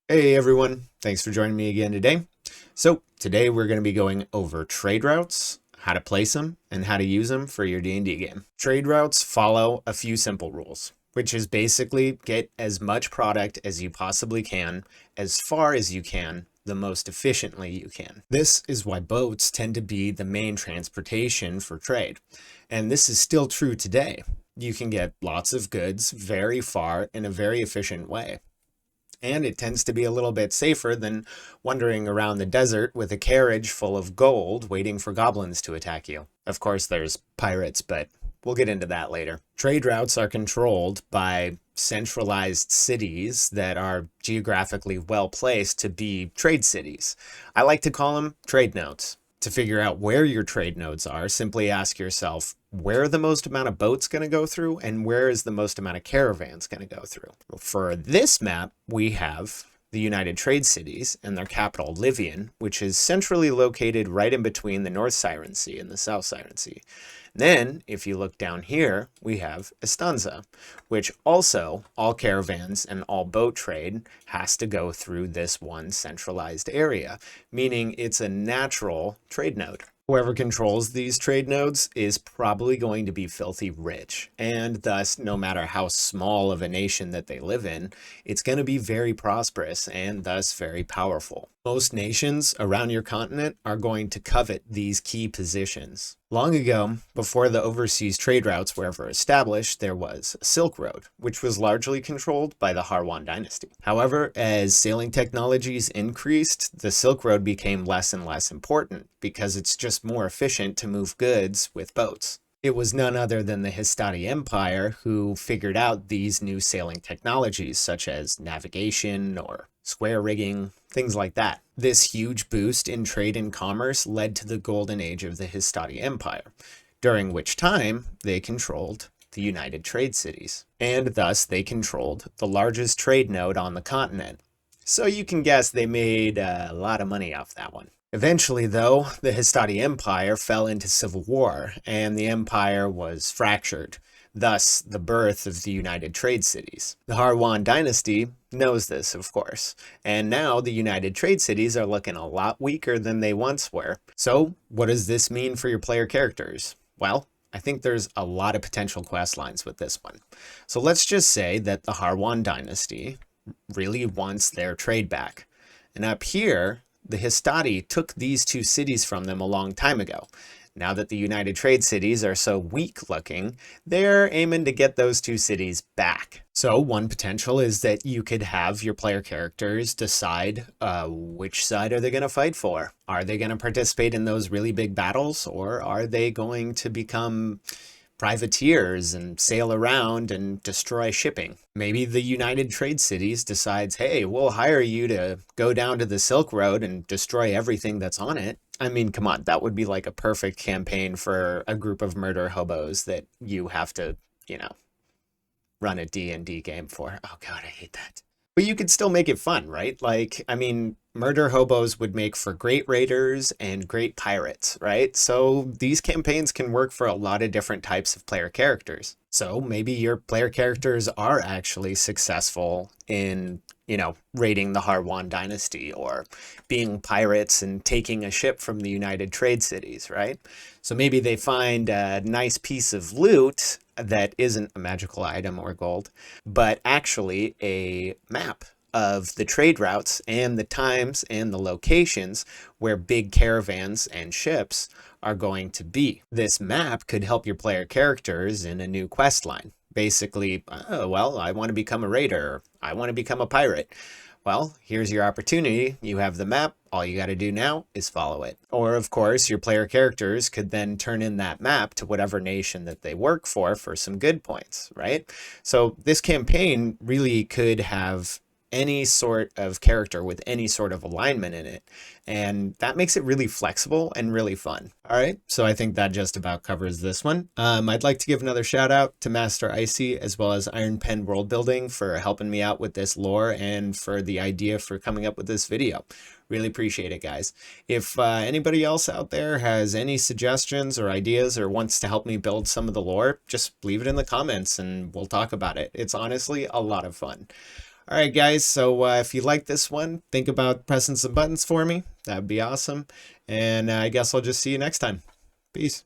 Hey everyone, thanks for joining me again today. So today we're going to be going over trade routes, how to place them, and how to use them for your D&D game. Trade routes follow a few simple rules, which is basically get as much product as you possibly can, as far as you can, the most efficiently you can. This is why boats tend to be the main transportation for trade. And this is still true today. You can get lots of goods very far in a very efficient way. And it tends to be a little bit safer than wandering around the desert with a carriage full of gold waiting for goblins to attack you. Of course, there's pirates, but we'll get into that later. Trade routes are controlled by centralized cities that are geographically well placed to be trade cities. I like to call them trade nodes. To figure out where your trade nodes are, simply ask yourself, where are the most amount of boats going to go through and where is the most amount of caravans going to go through? For this map, we have the United Trade Cities and their capital, Livian, which is centrally located right in between the North Siren Sea and the South Siren Sea. Then, if you look down here, we have Estanza, which also all caravans and all boat trade has to go through this one centralized area, meaning it's a natural trade node. Whoever controls these trade nodes is probably going to be filthy rich, and thus, no matter how small of a nation that they live in, it's going to be very prosperous and thus very powerful. Most nations around your continent are going to covet these key positions. Long ago, before the overseas trade routes were ever established, there was a Silk Road, which was largely controlled by the Harwan dynasty. However, as sailing technologies increased, the Silk Road became less and less important because it's just more efficient to move goods with boats. It was none other than the Histadi Empire who figured out these new sailing technologies, such as navigation or square rigging, things like that. This huge boost in trade and commerce led to the golden age of the Histadi Empire, during which time they controlled the United Trade Cities, and thus they controlled the largest trade node on the continent. So you can guess they made a lot of money off that one. Eventually, though, the Histadi Empire fell into civil war, and the empire was fractured, thus the birth of the United Trade Cities. The Harwan dynasty knows this, of course, and now the United Trade Cities are looking a lot weaker than they once were. So, what does this mean for your player characters? Well, I think there's a lot of potential quest lines with this one. So let's just say that the Harwan dynasty really wants their trade back. And up here, the Histadi took these two cities from them a long time ago. Now that the United Trade Cities are so weak looking, they're aiming to get those two cities back. So one potential is that you could have your player characters decide which side are they going to fight for. Are they going to participate in those really big battles, or are they going to become privateers and sail around and destroy shipping? Maybe the United Trade Cities decides, hey, we'll hire you to go down to the Silk Road and destroy everything that's on it. I mean, come on, that would be like a perfect campaign for a group of murder hobos that you have to, run a D&D game for. Oh god, I hate that. But you could still make it fun, right? Like, I mean, murder hobos would make for great raiders and great pirates, right? So these campaigns can work for a lot of different types of player characters. So maybe your player characters are actually successful in, raiding the Harwan dynasty or being pirates and taking a ship from the United Trade Cities, right? So maybe they find a nice piece of loot that isn't a magical item or gold, but actually a map of the trade routes and the times and the locations where big caravans and ships are going to be. This map could help your player characters in a new quest line. Basically, oh, well, I want to become a raider. I want to become a pirate. Well, here's your opportunity. You have the map. All you got to do now is follow it. Or, of course, your player characters could then turn in that map to whatever nation that they work for some good points, right? So this campaign really could have any sort of character with any sort of alignment in it. And that makes it really flexible and really fun. All right, so I think that just about covers this one. I'd like to give another shout out to Master Icy as well as Iron Pen World Building for helping me out with this lore and for the idea for coming up with this video. Really appreciate it, guys. If anybody else out there has any suggestions or ideas or wants to help me build some of the lore, just leave it in the comments and we'll talk about it. It's honestly a lot of fun. All right, guys. So if you like this one, think about pressing some buttons for me. That would be awesome. And I guess I'll just see you next time. Peace.